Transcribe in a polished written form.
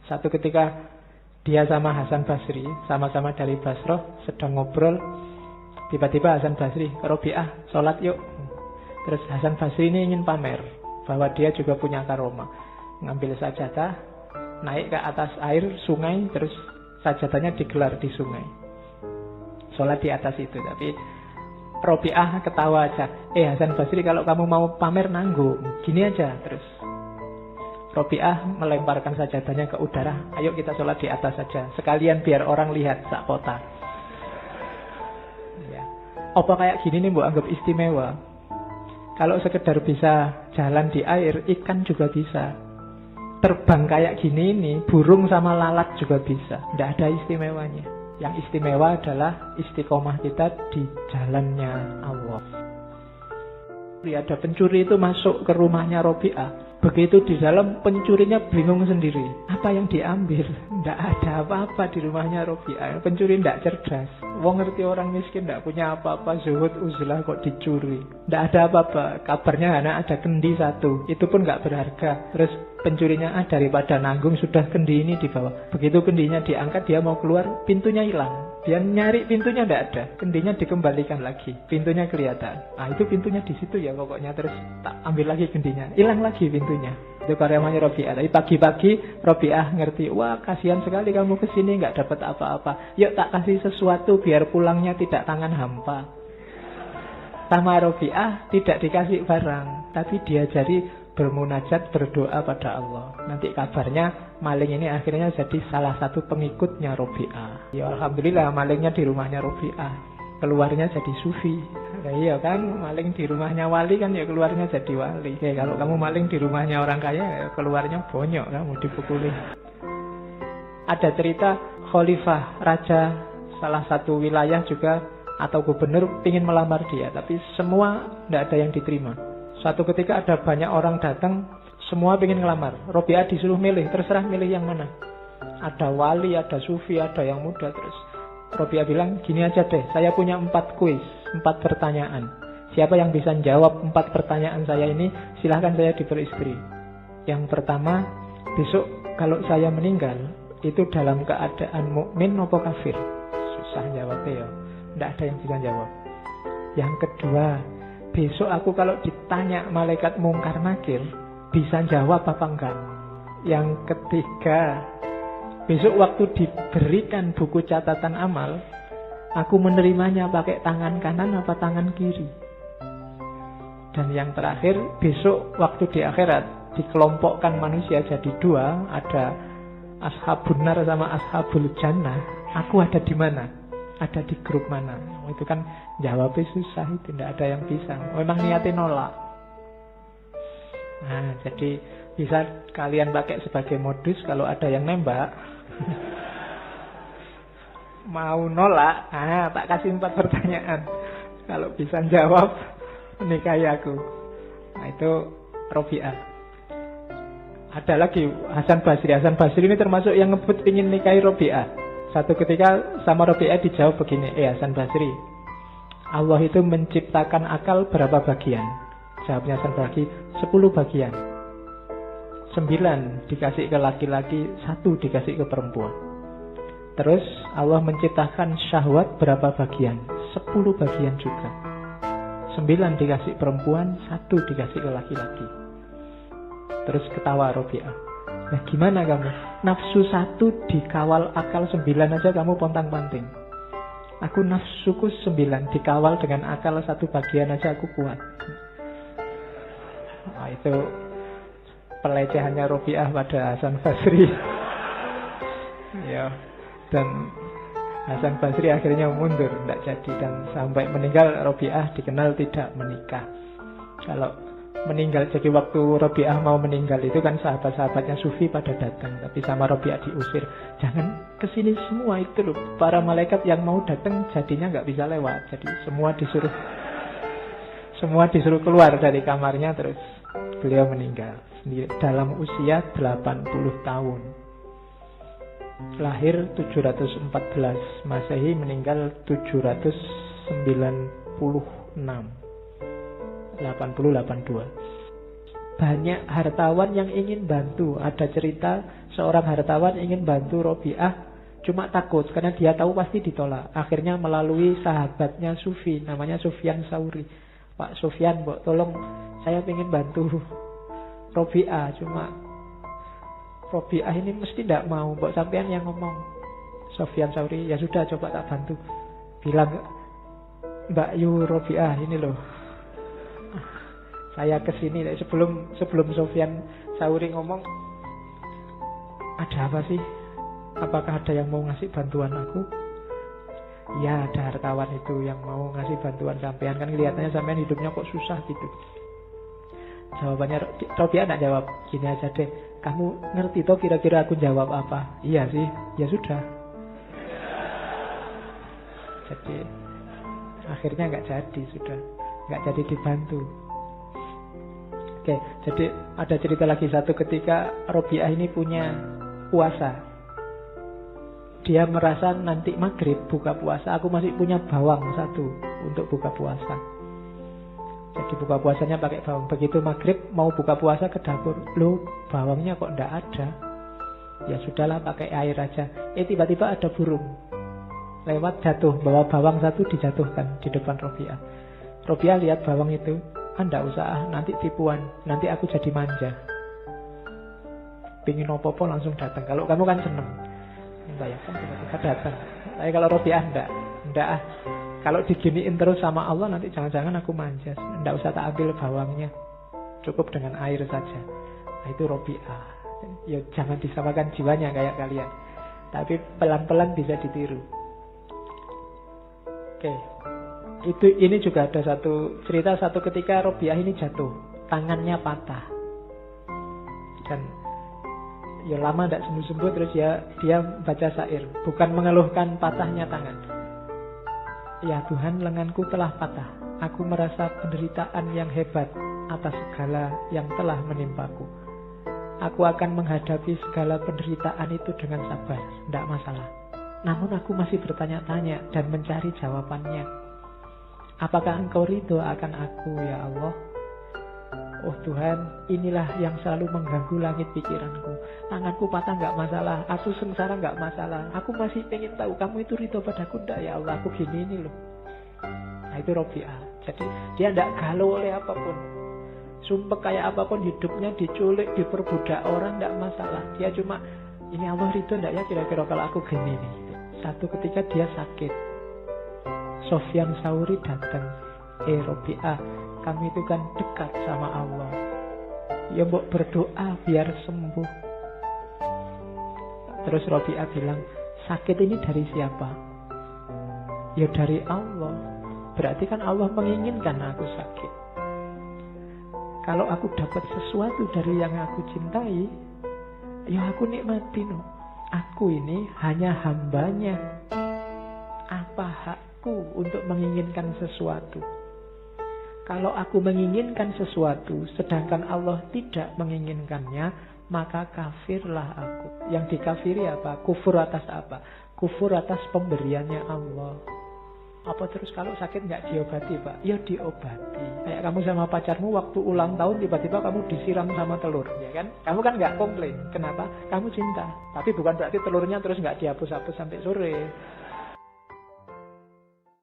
Satu ketika dia sama Hasan Basri, sama-sama dari Basrah, sedang ngobrol. Tiba-tiba Hasan Basri, Robi'ah, sholat yuk. Terus Hasan Basri ini ingin pamer bahwa dia juga punya karomah. Ngambil sajadah, naik ke atas air sungai, terus sajadahnya digelar di sungai. Sholat di atas itu. Tapi Robi'ah ketawa aja. Hasan Basri, kalau kamu mau pamer nanggung, gini aja. Terus Robi'ah melemparkan sajadahnya ke udara. Ayo kita sholat di atas saja. Sekalian biar orang lihat sak kota. Ya. Apa kayak gini nih Bu anggap istimewa? Kalau sekedar bisa jalan di air, ikan juga bisa. Terbang kayak gini ini, burung sama lalat juga bisa. Tidak ada istimewanya. Yang istimewa adalah istiqomah kita di jalannya Allah. Ada pencuri itu masuk ke rumahnya Robi'ah. Begitu di dalam, pencurinya bingung sendiri. Apa yang diambil? Tidak ada apa-apa di rumahnya Robi'ah. Pencuri tidak cerdas. Wong ngerti orang miskin tidak punya apa-apa, zuhud uzlah kok dicuri. Tidak ada apa-apa. Kabarnya hanya ada kendi satu. Itu pun tidak berharga. Terus pencurinya daripada nanggung, sudah kendi ini dibawa. Begitu kendinya diangkat, dia mau keluar, pintunya hilang. Dia nyari pintunya tidak ada. Kendinya dikembalikan lagi. Pintunya kelihatan. Itu pintunya di situ ya pokoknya. Terus tak ambil lagi kendinya. Hilang lagi pintunya. Itu karyawannya Robi'ah. Tapi pagi-pagi Robi'ah ngerti, wah kasihan sekali kamu kesini nggak dapat apa-apa. Yuk tak kasih sesuatu biar pulangnya tidak tangan hampa. Sama Robi'ah tidak dikasih barang, tapi diajari bermunajat, berdoa pada Allah. Nanti kabarnya maling ini akhirnya jadi salah satu pengikutnya Robi'ah. Ya alhamdulillah malingnya di rumahnya Robi'ah. Keluarnya jadi sufi. Nah, iya kan, maling di rumahnya wali kan ya keluarnya jadi wali. Kalau kamu maling di rumahnya orang kaya, ya keluarnya bonyok, kamu dipukuli. Ada cerita khalifah, raja salah satu wilayah juga atau gubernur ingin melamar dia, tapi semua tidak ada yang diterima. Suatu ketika ada banyak orang datang, semua ingin ngelamar. Robi'ah disuruh milih, terserah milih yang mana. Ada wali, ada sufi, ada yang muda. Terus Robi'ah bilang, gini aja deh, saya punya 4 kuis, 4 pertanyaan. Siapa yang bisa jawab 4 pertanyaan saya ini, silahkan saya diberi istri. Yang pertama, besok kalau saya meninggal, itu dalam keadaan mukmin atau kafir? Susah jawabnya ya, tidak ada yang bisa jawab. Yang kedua, besok aku kalau ditanya malaikat mungkar nakir, bisa jawab apa enggak? Yang ketiga, besok waktu diberikan buku catatan amal, aku menerimanya pakai tangan kanan apa tangan kiri? Dan yang terakhir, besok waktu di akhirat dikelompokkan manusia jadi 2, ada ashabun nar sama ashabul jannah. Aku ada di mana? Ada di grup mana? Itu kan jawabnya susah, itu tidak ada yang bisa. Memang niatnya nolak. Nah, jadi bisa kalian pakai sebagai modus kalau ada yang nembak. Mau nolak, tak kasih 4 pertanyaan. Kalau bisa jawab, nikahi aku. Nah, itu Robi'ah. Ada lagi Hasan Basri. Hasan Basri ini termasuk yang ngebut ingin nikahi Robi'ah. Satu ketika sama Robi'ah dijawab begini, Hasan Basri, Allah itu menciptakan akal berapa bagian? Jawabnya Hasan Basri, 10 bagian. 9 dikasih ke laki-laki, 1 dikasih ke perempuan. Terus Allah menciptakan syahwat berapa bagian? 10 bagian juga. 9 dikasih perempuan, 1 dikasih ke laki-laki. Terus ketawa Robi'ah. Nah gimana kamu? Nafsu 1 dikawal akal 9 aja kamu pontang-panting. Aku nafsuku 9 dikawal dengan akal 1 bagian aja aku kuat. Nah, itu pelecehannya Robi'ah pada Hasan Basri. Ya, dan Hasan Basri akhirnya mundur, tidak jadi, dan sampai meninggal Robi'ah dikenal tidak menikah. Kalau meninggal, jadi waktu Robi'ah mau meninggal itu kan sahabat-sahabatnya sufi pada datang, tapi sama Robi'ah diusir, jangan kesini semua itu loh, para malaikat yang mau datang jadinya nggak bisa lewat, jadi semua disuruh keluar dari kamarnya. Terus beliau meninggal sendiri dalam usia 80 tahun. Lahir 714 Masehi, meninggal 796 80-82. banyak hartawan yang ingin bantu. Ada cerita seorang hartawan ingin bantu Robiah, cuma takut karena dia tahu pasti ditolak. Akhirnya melalui sahabatnya Sufi, namanya Sufyan Tsauri. Pak Sufyan, mbok tolong saya ingin bantu Robiah, cuma Robiah ini mesti tidak mau. Mbok sampean yang ngomong. Sufyan Tsauri, ya sudah coba tak bantu. Bilang, Mbak Yu Robiah ini loh, saya kesini. Sebelum Sufyan Tsauri ngomong, ada apa sih? Apakah ada yang mau ngasih bantuan aku? Ya, ada hartawan itu yang mau ngasih bantuan sampean. Kan kelihatannya sampean hidupnya kok susah gitu. Jawabannya Robiah tidak jawab. Gini aja deh, kamu ngerti toh kira-kira aku jawab apa? Iya sih. Ya sudah. Jadi akhirnya nggak jadi, sudah nggak jadi dibantu. Oke, jadi ada cerita lagi satu ketika Robiah ini punya puasa. Dia merasa nanti maghrib buka puasa, aku masih punya bawang satu untuk buka puasa. Jadi buka puasanya pakai bawang. Begitu maghrib mau buka puasa ke dapur, loh bawangnya kok ndak ada. Ya sudahlah pakai air aja. Tiba-tiba ada burung lewat jatuh, bawa bawang satu dijatuhkan di depan Robiah. Robiah lihat bawang itu, ndak usah, nanti tipuan, nanti aku jadi manja. Pingin opo-opo langsung datang. Kalau kamu kan seneng. Bayangkan tiba-tiba datang. Tapi kalau Robiah enggak. Kalau diginiin terus sama Allah nanti jangan-jangan aku manja. Enggak usah tak ambil bawangnya, cukup dengan air saja. Nah, itu Robiah. Ya jangan disamakan jiwanya kayak kalian, tapi pelan-pelan bisa ditiru. Oke. Ini juga ada satu cerita, satu ketika Robiah ini jatuh, tangannya patah. Dan ya lama tidak sembuh-sembuh, terus dia baca syair, bukan mengeluhkan patahnya tangan. Ya Tuhan, lenganku telah patah. Aku merasa penderitaan yang hebat atas segala yang telah menimpaku. Aku akan menghadapi segala penderitaan itu dengan sabar, tidak masalah. Namun aku masih bertanya-tanya dan mencari jawabannya. Apakah Engkau ridho akan aku, ya Allah? Oh Tuhan, inilah yang selalu mengganggu langit pikiranku. Tanganku patah nggak masalah, aku sengsara nggak masalah. Aku masih pengen tahu kamu itu ridho padaku ndak, ya Allah? Aku gini ini loh. Nah itu Robiah. Jadi dia ndak galau oleh apapun. Sumpah kayak apapun hidupnya, diculik, diperbudak orang ndak masalah. Dia cuma, ini Allah ridho ndak ya kira-kira kalau aku gini nih. Satu ketika dia sakit, Sufyan Tsauri datang. Robiah, kami itu kan dekat sama Allah. Ya mbok berdoa biar sembuh. Terus Robiah bilang, sakit ini dari siapa? Ya dari Allah. Berarti kan Allah menginginkan aku sakit. Kalau aku dapat sesuatu dari yang aku cintai, ya aku nikmati no. Aku ini hanya hambanya. Apa hakku untuk menginginkan sesuatu? Kalau aku menginginkan sesuatu, sedangkan Allah tidak menginginkannya, maka kafirlah aku. Yang dikafiri apa? Kufur atas apa? Kufur atas pemberiannya Allah. Apa terus kalau sakit nggak diobati, Pak? Ya diobati. Kayak kamu sama pacarmu waktu ulang tahun tiba-tiba kamu disiram sama telur, ya kan? Kamu kan nggak komplain. Kenapa? Kamu cinta. Tapi bukan berarti telurnya terus nggak dihapus-hapus sampai sore.